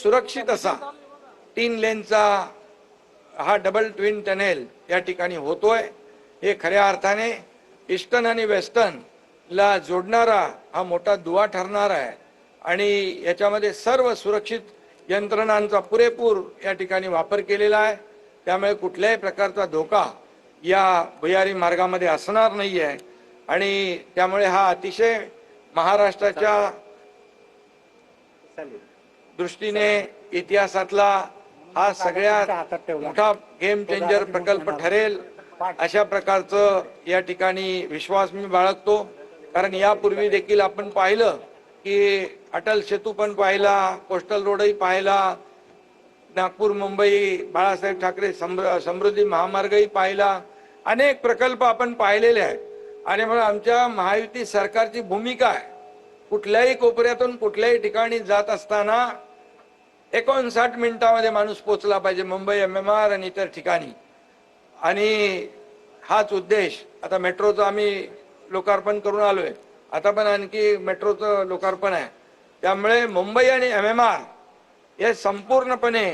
सुरक्षित असा 3 लेनचा हा डबल ट्विन टनेल या ठिकाणी होतोय। हे खऱ्या अर्थाने ईस्टर्न आणि वेस्टर्न ला जोडणारा हा मोठा दुवा ठरणार आहे आणि याच्यामध्ये सर्व सुरक्षित यंत्रणांचा पुरेपूर या ठिकाणी वापर केलेला आहे। त्यामुळे कुठल्याही प्रकारचा धोका या भुयारी मार्गामध्ये असणार नाही आहे आणि त्यामुळे हा अतिशय महाराष्ट्राच्या दृष्टीने इतिहासातला हा सगळ्यात मोठा गेम चेंजर प्रकल्प ठरेल अशा प्रकारचं या ठिकाणी विश्वास मी बाळगतो। कारण यापूर्वी देखील आपण पाहिलं की अटल सेतू पण पाहिला, कोस्टल रोडही पाहिला, नागपूर मुंबई बाळासाहेब ठाकरे समृद्धी महामार्गही पाहिला, अनेक प्रकल्प आपण पाहिलेले आहेत। आणि म्हणून आमच्या महायुती सरकारची भूमिका आहे कुठल्याही कोपऱ्यातून कुठल्याही ठिकाणी जात असताना 59 मिनिटांमध्ये माणूस पोहोचला पाहिजे मुंबई MMR आणि इतर ठिकाणी। आणि हाच उद्देश आता मेट्रोचं आम्ही लोकार्पण करून आलोय, आता पण आणखी मेट्रोचं लोकार्पण आहे। त्यामुळे मुंबई आणि MMR हे संपूर्णपणे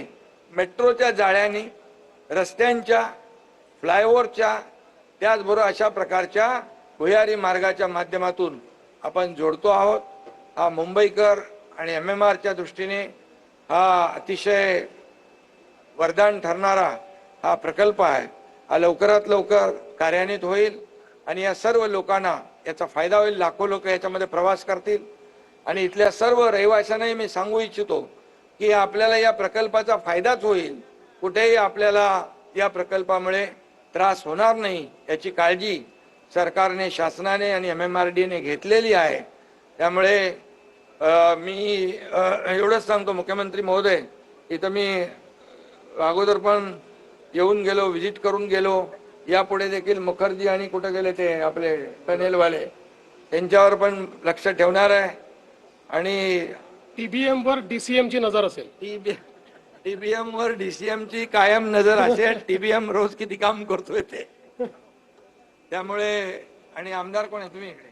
मेट्रोच्या जाळ्याने रस्त्यांच्या फ्लायओव्हरच्या त्याचबरोबर अशा प्रकारच्या भुयारी मार्गाच्या माध्यमातून आपण जोडतो आहोत। हा मुंबईकर आणि MMRच्या दृष्टीने हा अतिशय वरदान ठरणारा हा प्रकल्प आहे। हा लवकरात लवकर कार्यान्वित होईल आणि या सर्व लोकांना याचा फायदा होईल। लाखो लोक याच्यामध्ये प्रवास करतील आणि इथल्या सर्व रहिवाशांनाही मी सांगू इच्छितो की आपल्याला या प्रकल्पाचा फायदाच होईल। कुठेही आपल्याला या प्रकल्पामुळे त्रास होणार नाही याची काळजी सरकारने, शासनाने आणि MMRDने घेतलेली आहे। त्यामुळे मी एवढंच सांगतो मुख्यमंत्री महोदय, इथं मी अगोदर पण येऊन गेलो, व्हिजिट करून गेलो, यापुढे देखील मुखर्जी आणि कुठे गेले ते आपले टनेलवाले त्यांच्यावर पण लक्ष ठेवणार आहे। आणि TBM वर DCM ची नजर असेल। TBM वर DCM ची कायम नजर असेल। TBM रोज किती काम करतोय ते त्यामुळे। आणि आमदार कोण आहे तुम्ही इकडे?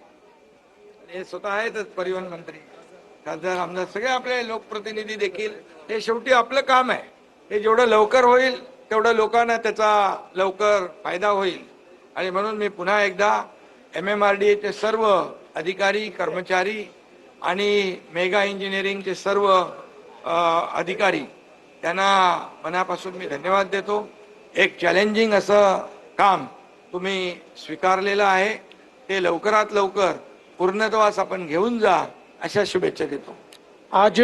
हे स्वतः आहेतच परिवहन मंत्री, खासदार, आमदार, सगळे आपले लोकप्रतिनिधी देखील। हे शेवटी आपलं काम आहे, हे जेवढं लवकर होईल तेवढं लोकांना त्याचा लवकर फायदा होईल। आणि म्हणून मी पुन्हा एकदा MMRDAचे सर्व अधिकारी, कर्मचारी आणि मेगा इंजिनिअरिंगचे सर्व अधिकारी त्यांना मनापासून मी धन्यवाद देतो। एक चॅलेंजिंग असं काम तुम्ही स्वीकारलेलं आहे, ते लवकरात लवकर पूर्णत्वास आपण घेऊन जा अशा शुभेच्छा देतो। आज